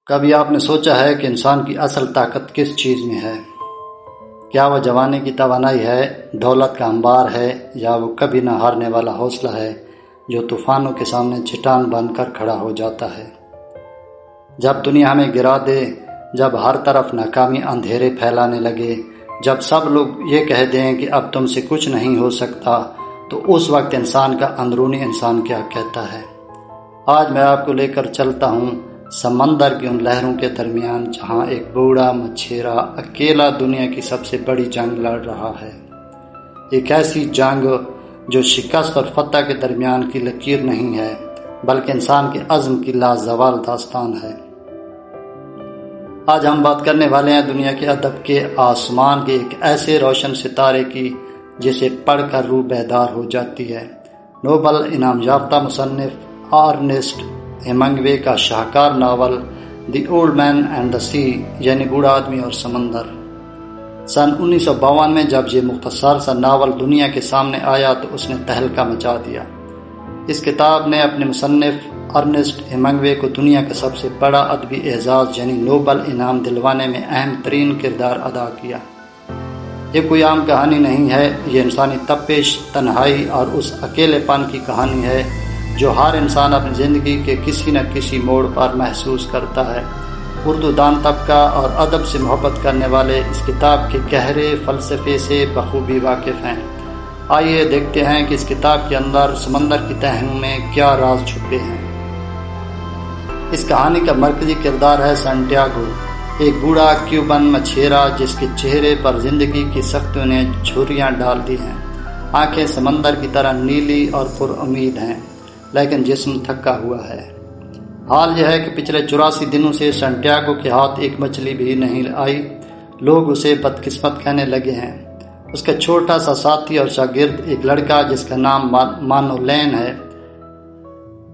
کبھی آپ نے سوچا ہے کہ انسان کی اصل طاقت کس چیز میں ہے؟ کیا وہ جوانی کی توانائی ہے، دولت کا انبار ہے، یا وہ کبھی نہ ہارنے والا حوصلہ ہے جو طوفانوں کے سامنے چٹان بن کر کھڑا ہو جاتا ہے؟ جب دنیا ہمیں گرا دے، جب ہر طرف ناکامی اندھیرے پھیلانے لگے، جب سب لوگ یہ کہہ دیں کہ اب تم سے کچھ نہیں ہو سکتا، تو اس وقت انسان کا اندرونی انسان کیا کہتا ہے؟ آج میں آپ کو لے کر چلتا ہوں سمندر کی ان لہروں کے درمیان جہاں ایک بوڑھا مچھیرا اکیلا دنیا کی سب سے بڑی جنگ لڑ رہا ہے۔ ایک ایسی جنگ جو شکست اور فتح کے درمیان کی لکیر نہیں ہے، بلکہ انسان کے عزم کی لازوال داستان ہے۔ آج ہم بات کرنے والے ہیں دنیا کے ادب کے آسمان کے ایک ایسے روشن ستارے کی جسے پڑھ کر روح بیدار ہو جاتی ہے۔ نوبل انعام یافتہ مصنف ارنسٹ ہیمنگوے کا شاہکار ناول the old man and the sea, یعنی بوڑھا آدمی اور سمندر، سن 1952 میں جب یہ مختصر سا ناول دنیا کے سامنے آیا تو اس نے تہلکہ مچا دیا۔ اس کتاب نے اپنے مصنف ارنسٹ ہیمنگوے کو دنیا کا سب سے بڑا ادبی اعزاز یعنی نوبل انعام دلوانے میں اہم ترین کردار ادا کیا۔ یہ کوئی عام کہانی نہیں ہے، یہ انسانی تپش، تنہائی اور اس اکیلے پن کی کہانی ہے جو ہر انسان اپنی زندگی کے کسی نہ کسی موڑ پر محسوس کرتا ہے۔ اردو دان طبقہ اور ادب سے محبت کرنے والے اس کتاب کے گہرے فلسفے سے بخوبی واقف ہیں۔ آئیے دیکھتے ہیں کہ اس کتاب کے اندر سمندر کی تہوں میں کیا راز چھپے ہیں۔ اس کہانی کا مرکزی کردار ہے سانٹیاگو، ایک بوڑھا کیوبن مچھیرا جس کے چہرے پر زندگی کی سختیوں نے چھریاں ڈال دی ہیں۔ آنکھیں سمندر کی طرح نیلی اور پر امید ہیں، لیکن جسم تھکا ہوا ہے۔ حال یہ ہے کہ پچھلے 84 دنوں سے سانٹیاگو کے ہاتھ ایک مچھلی بھی نہیں آئی۔ لوگ اسے بدقسمت کہنے لگے ہیں۔ اس کا چھوٹا سا ساتھی اور شاگرد ایک لڑکا جس کا نام مانولین ہے،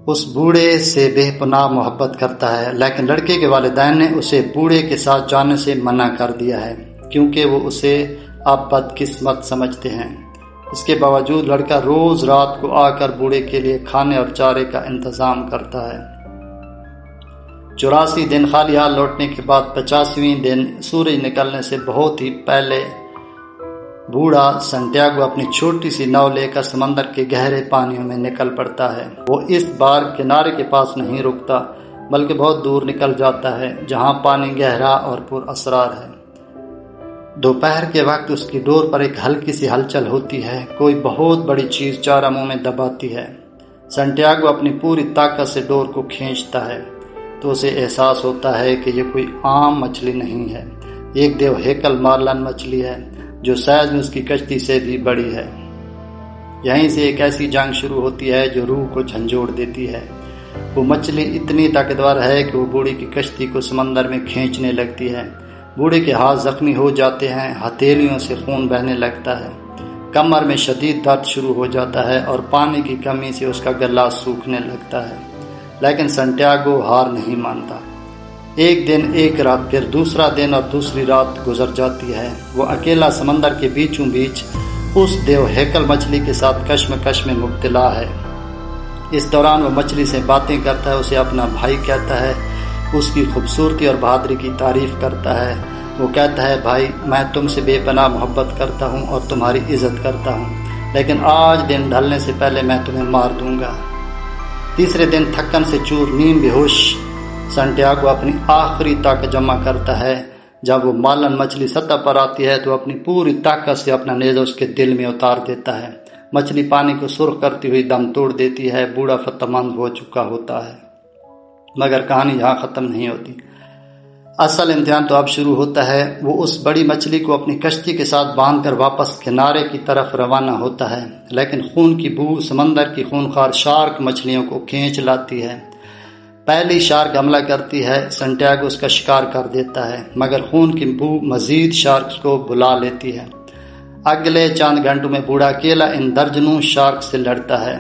اس بوڑھے سے بے پناہ محبت کرتا ہے، لیکن لڑکے کے والدین نے اسے بوڑھے کے ساتھ جانے سے منع کر دیا ہے کیونکہ وہ اسے اب بدقسمت سمجھتے ہیں۔ اس کے باوجود لڑکا روز رات کو آ کر بوڑھے کے لیے کھانے اور چارے کا انتظام کرتا ہے۔ 84 دن خالی ہاتھ لوٹنے کے بعد 50ویں دن سورج نکلنے سے بہت ہی پہلے بوڑھا سانٹیاگو اپنی چھوٹی سی ناؤ لے کر سمندر کے گہرے پانیوں میں نکل پڑتا ہے۔ وہ اس بار کنارے کے پاس نہیں رکتا بلکہ بہت دور نکل جاتا ہے جہاں پانی گہرا اور پر اسرار ہے۔ دوپہر کے وقت اس کی ڈور پر ایک ہلکی سی ہلچل ہوتی ہے، کوئی بہت بڑی چیز چارہ منہ میں دباتی ہے۔ سانٹیاگو اپنی پوری طاقت سے ڈور کو کھینچتا ہے تو اسے احساس ہوتا ہے کہ یہ کوئی عام مچھلی نہیں ہے، ایک دیو ہیکل مارلن مچھلی ہے جو سائز میں اس کی کشتی سے بھی بڑی ہے۔ یہیں سے ایک ایسی جنگ شروع ہوتی ہے جو روح کو جھنجھوڑ دیتی ہے۔ وہ مچھلی اتنی طاقتور ہے کہ وہ بوڑھے کی کشتی کو سمندر میں کھینچنے لگتی ہے۔ بوڑھے کے ہاتھ زخمی ہو جاتے ہیں، ہتھیلیوں سے خون بہنے لگتا ہے، کمر میں شدید درد شروع ہو جاتا ہے اور پانی کی کمی سے اس کا گلا سوکھنے لگتا ہے، لیکن سانٹیاگو ہار نہیں مانتا۔ ایک دن ایک رات، پھر دوسرا دن اور دوسری رات گزر جاتی ہے۔ وہ اکیلا سمندر کے بیچوں بیچ اس دیو ہیکل مچھلی کے ساتھ کشمکش میں مبتلا ہے۔ اس دوران وہ مچھلی سے باتیں کرتا ہے، اسے اپنا بھائی کہتا ہے، اس کی خوبصورتی اور بہادری کی تعریف کرتا ہے۔ وہ کہتا ہے، بھائی میں تم سے بے پناہ محبت کرتا ہوں اور تمہاری عزت کرتا ہوں، لیکن آج دن ڈھلنے سے پہلے میں تمہیں مار دوں گا۔ تیسرے دن تھکن سے چور نیم بیہوش سانٹیاگو اپنی آخری طاقت جمع کرتا ہے۔ جب وہ مارلن مچھلی سطح پر آتی ہے تو اپنی پوری طاقت سے اپنا نیزہ اس کے دل میں اتار دیتا ہے۔ مچھلی پانی کو سرخ کرتی ہوئی دم توڑ دیتی ہے۔ بوڑھا فتح مند ہو چکا ہوتا ہے، مگر کہانی یہاں ختم نہیں ہوتی۔ اصل امتحان تو اب شروع ہوتا ہے۔ وہ اس بڑی مچھلی کو اپنی کشتی کے ساتھ باندھ کر واپس کنارے کی طرف روانہ ہوتا ہے، لیکن خون کی بو سمندر کی خونخوار شارک مچھلیوں کو کھینچ لاتی ہے۔ پہلی شارک حملہ کرتی ہے، سانٹیاگو اس کا شکار کر دیتا ہے، مگر خون کی بو مزید شارکس کو بلا لیتی ہے۔ اگلے چند گھنٹوں میں بوڑھا اکیلا ان درجنوں شارک سے لڑتا ہے۔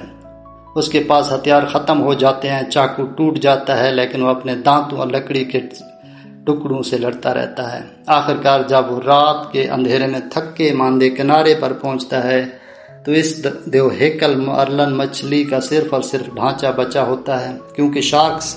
اس کے پاس ہتھیار ختم ہو جاتے ہیں، چاقو ٹوٹ جاتا ہے، لیکن وہ اپنے دانتوں اور لکڑی کے ٹکڑوں سے لڑتا رہتا ہے۔ آخرکار جب وہ رات کے اندھیرے میں تھکے ماندے کنارے پر پہنچتا ہے تو اس دیو ہیکل مارلن مچھلی کا صرف اور صرف ڈھانچہ بچا ہوتا ہے، کیونکہ شارکس